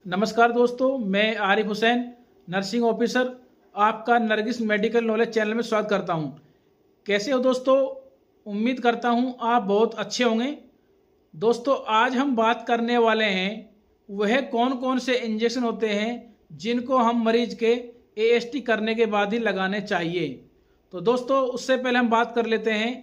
नमस्कार दोस्तों, मैं आरिफ हुसैन, नर्सिंग ऑफिसर, आपका नरगिस मेडिकल नॉलेज चैनल में स्वागत करता हूं। कैसे हो दोस्तों? उम्मीद करता हूं आप बहुत अच्छे होंगे। दोस्तों, आज हम बात करने वाले हैं वह कौन कौन से इंजेक्शन होते हैं जिनको हम मरीज के एएसटी करने के बाद ही लगाने चाहिए। तो दोस्तों, उससे पहले हम बात कर लेते हैं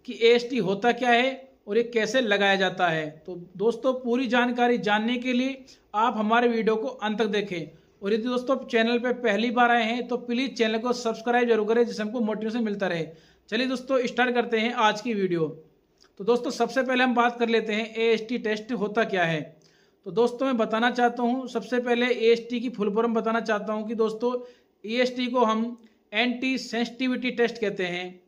कि एएसटी होता क्या है और ये कैसे लगाया जाता है। तो दोस्तों, पूरी जानकारी जानने के लिए आप हमारे वीडियो को अंत तक देखें और यदि दोस्तों चैनल पे पहली बार आए हैं तो प्लीज़ चैनल को सब्सक्राइब जरूर करें जिससे हमको मोटिवेशन मिलता रहे। चलिए दोस्तों, स्टार्ट करते हैं आज की वीडियो। तो दोस्तों, सबसे पहले हम बात कर लेते हैं एएसटी टेस्ट होता क्या है। तो दोस्तों, मैं बताना चाहता हूँ, सबसे पहले एएसटी की फुल फॉर्म बताना चाहता हूँ कि दोस्तों एएसटी को हम एंटी सेंसिटिविटी टेस्ट कहते हैं।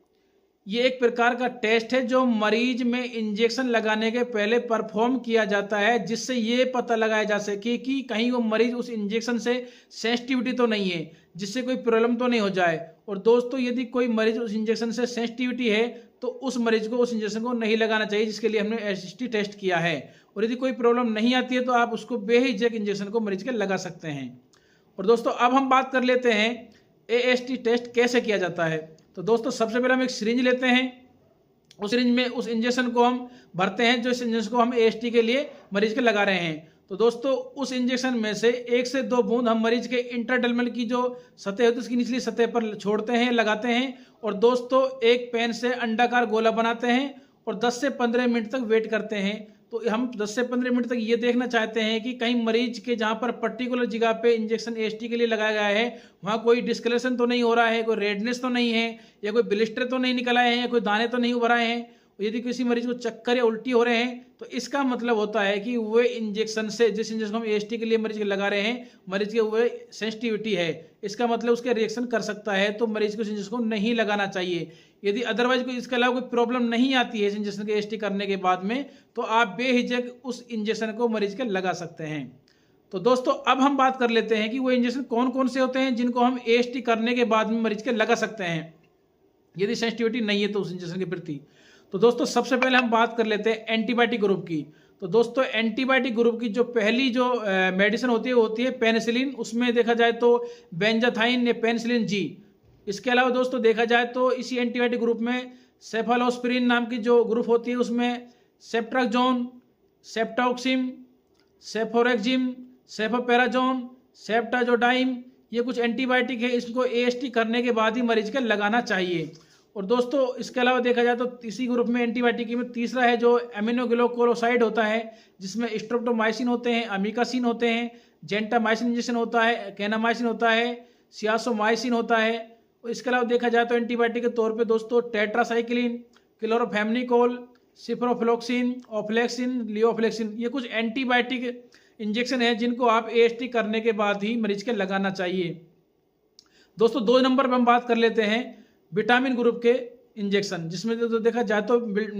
ये एक प्रकार का टेस्ट है जो मरीज में इंजेक्शन लगाने के पहले परफॉर्म किया जाता है, जिससे ये पता लगाया जा सके कि कहीं वो मरीज उस इंजेक्शन से सेंसिटिविटी तो नहीं है, जिससे कोई प्रॉब्लम तो नहीं हो जाए। और दोस्तों, यदि कोई मरीज उस इंजेक्शन से सेंसिटिविटी है तो उस मरीज को उस इंजेक्शन को नहीं लगाना चाहिए, जिसके लिए हमने एएसटी टेस्ट किया है। और यदि कोई प्रॉब्लम नहीं आती है तो आप उसको बेहिचक इंजेक्शन को मरीज के लगा सकते हैं। और दोस्तों, अब हम बात कर लेते हैं एएसटी टेस्ट कैसे किया जाता है। तो दोस्तों, सबसे पहले हम एक सिरिंज लेते हैं, उस सिरिंज में उस इंजेक्शन को हम भरते हैं जो इस इंजेक्शन को हम एएसटी के लिए मरीज के लगा रहे हैं। तो दोस्तों, उस इंजेक्शन में से 1 से 2 बूंद हम मरीज के इंटरडर्मल की जो सतह होती है उसकी निचली सतह पर छोड़ते हैं, लगाते हैं। और दोस्तों, एक पेन से अंडाकार गोला बनाते हैं और 10 से 15 मिनट तक वेट करते हैं। तो हम 10 से 15 मिनट तक ये देखना चाहते हैं कि कहीं मरीज के जहाँ पर पर्टिकुलर जगह पे इंजेक्शन एएसटी के लिए लगाया गया है वहाँ कोई डिस्कलरेशन तो नहीं हो रहा है, कोई रेडनेस तो नहीं है, या कोई ब्लिस्टर तो नहीं निकल आए हैं, या कोई दाने तो नहीं उभर आए हैं। यदि किसी मरीज को चक्कर या उल्टी हो रहे हैं तो इसका मतलब होता है कि वो इंजेक्शन से, जिस इंजेक्शन हम एएसटी के लिए मरीज के लगा रहे हैं, मरीज के वो सेंसिटिविटी है। इसका मतलब उसके रिएक्शन कर सकता है, तो मरीज को इस इंजेक्शन को नहीं लगाना चाहिए। यदि अदरवाइज कोई इसके अलावा कोई प्रॉब्लम नहीं आती है इस इंजेक्शन के एएसटी करने के बाद में, तो आप बेहिचक उस इंजेक्शन को मरीज के लगा सकते हैं। तो दोस्तों, अब हम बात कर लेते हैं कि वो इंजेक्शन कौन कौन से होते हैं जिनको हम एएसटी करने के बाद में मरीज के लगा सकते हैं यदि सेंसिटिविटी नहीं है तो उस इंजेक्शन के प्रति। तो दोस्तों, सबसे पहले हम बात कर लेते हैं एंटीबायोटिक ग्रुप की। तो दोस्तों, एंटीबायोटिक ग्रुप की जो पहली जो मेडिसिन होती है पेनिसिलिन। उसमें देखा जाए तो बेंजाथाइन या पेनिसिलिन जी। इसके अलावा दोस्तों देखा जाए तो इसी एंटीबायोटिक ग्रुप में सेफालोस्पिरिन नाम की जो ग्रुप होती है उसमें सेप्ट्राक्सोन, सेप्टोक्सिम, सेफोरेक्जिम, सेफोपेराजोन, सेप्टाजोडाइम, ये कुछ एंटीबायोटिक है। इसको एएसटी करने के बाद ही मरीज के लगाना चाहिए। और दोस्तों, इसके अलावा देखा जाए तो इसी ग्रुप में एंटीबायोटिक में तीसरा है जो एमिनोग्लिकोसाइड होता है, जिसमें स्ट्रेप्टोमाइसिन होते हैं, अमीकासिन होते हैं, जेंटामाइसिन इंजेक्शन होता है, कैनामाइसिन होता है, सियासोमाइसिन होता है। और इसके अलावा देखा जाए तो एंटीबायोटिक के तौर पे दोस्तों टेट्रासाइक्लिन, क्लोरोफेमनिकोल, सिप्रोफ्लोक्सिन, ओफ्लेक्सिन, लियोफ्लेक्सिन, ये कुछ एंटीबायोटिक इंजेक्शन है जिनको आप एएसटी करने के बाद ही मरीज के लगाना चाहिए। दोस्तों, 2 नंबर पर हम बात कर लेते हैं विटामिन ग्रुप के इंजेक्शन, जिसमें तो देखा जाए तो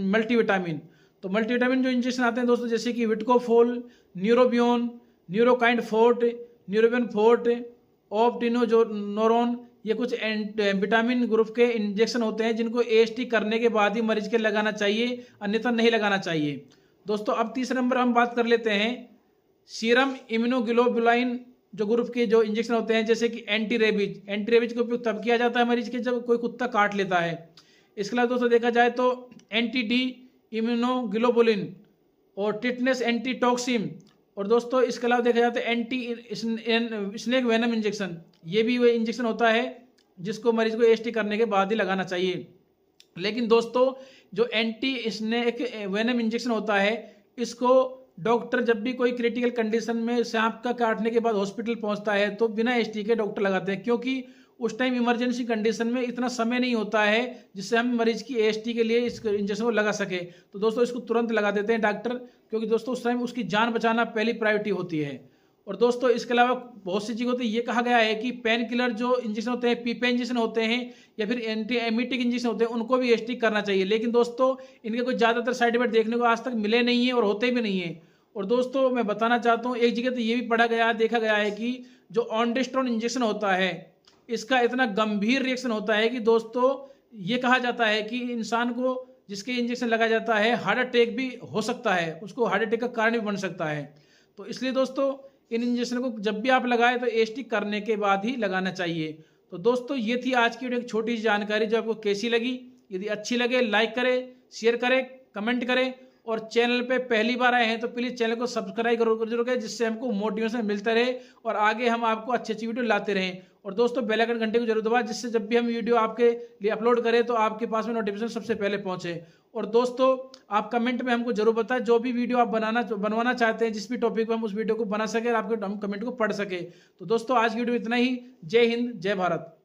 मल्टीविटामिन। तो मल्टीविटामिन जो इंजेक्शन आते हैं दोस्तों, जैसे कि Vitcofol, Neurobion, Neurokind forte, Neurobion forte, ऑप्टिनोजोनोरोन, ये कुछ विटामिन ग्रुप के इंजेक्शन होते हैं जिनको एएसटी करने के बाद ही मरीज के लगाना चाहिए, अन्यथा नहीं लगाना चाहिए। दोस्तों, अब तीसरे नंबर हम बात कर लेते हैं सीरम इम्यूनोग्लोबुलाइन जो ग्रुप के जो इंजेक्शन होते हैं, जैसे कि एंटी रेबीज। एंटी रेबीज का उपयोग तब किया जाता है मरीज के जब कोई कुत्ता काट लेता है। इसके अलावा दोस्तों देखा जाए तो एंटी डी इम्यूनोग्लोबुलिन और टिटनेस एंटीटॉक्सिन। और दोस्तों, इसके अलावा देखा जाए तो एंटी स्नेक वेनम इंजेक्शन, ये भी वो इंजेक्शन होता है जिसको मरीज को एएसटी करने के बाद ही लगाना चाहिए। लेकिन दोस्तों, जो एंटी स्नेक वेनम इंजेक्शन होता है, इसको डॉक्टर जब भी कोई क्रिटिकल कंडीशन में सांप का काटने के बाद हॉस्पिटल पहुंचता है तो बिना एएसटी के डॉक्टर लगाते हैं, क्योंकि उस टाइम इमरजेंसी कंडीशन में इतना समय नहीं होता है जिससे हम मरीज की एएसटी के लिए इस इंजेक्शन को लगा सके। तो दोस्तों, इसको तुरंत लगा देते हैं डॉक्टर, क्योंकि दोस्तों उस टाइम उसकी जान बचाना पहली प्रायोरिटी होती है। और दोस्तों, इसके अलावा बहुत सी चीज़ों तो ये कहा गया है कि पेन किलर जो इंजेक्शन होते हैं, पीपे इंजेक्शन होते हैं या फिर एंटी एमिटिक इंजेक्शन होते हैं, उनको भी एएसटी करना चाहिए। लेकिन दोस्तों, इनके कोई ज़्यादातर साइड इफेक्ट देखने को आज तक मिले नहीं है और होते भी नहीं है। और दोस्तों, मैं बताना चाहता हूँ, एक जगह तो ये भी पढ़ा गया, देखा गया है कि जो ऑन्डेस्ट्रोन इंजेक्शन होता है, इसका इतना गंभीर रिएक्शन होता है कि दोस्तों ये कहा जाता है कि इंसान को जिसके इंजेक्शन लगाया जाता है हार्ट अटैक भी हो सकता है, उसको हार्ट अटैक का कारण भी बन सकता है। तो इसलिए दोस्तों, इन इंजेक्शन को जब भी आप लगाए तो एसटी करने के बाद ही लगाना चाहिए। तो दोस्तों ये थी आज की वीडियो, एक छोटी सी जानकारी जो आपको कैसी लगी। यदि अच्छी लगे लाइक करें, शेयर करें, कमेंट करें, और चैनल पे पहली बार आए हैं तो प्लीज़ चैनल को सब्सक्राइब जरूर करें, जिससे हमको मोटिवेशन मिलता रहे और आगे हम आपको अच्छी अच्छी वीडियो लाते रहें। और दोस्तों बेल आइकन घंटे को जरूर दबाएं, जिससे जब भी हम वीडियो आपके लिए अपलोड करें तो आपके पास में नोटिफिकेशन सबसे पहले पहुंचे। और दोस्तों आप कमेंट में हमको जरूर बताएं जो भी वीडियो आप बनवाना चाहते हैं, जिस भी टॉपिक पर हम उस वीडियो को बना सके और आपके हम कमेंट को पढ़ सके। तो दोस्तों आज की वीडियो इतना ही। जय हिंद, जय भारत।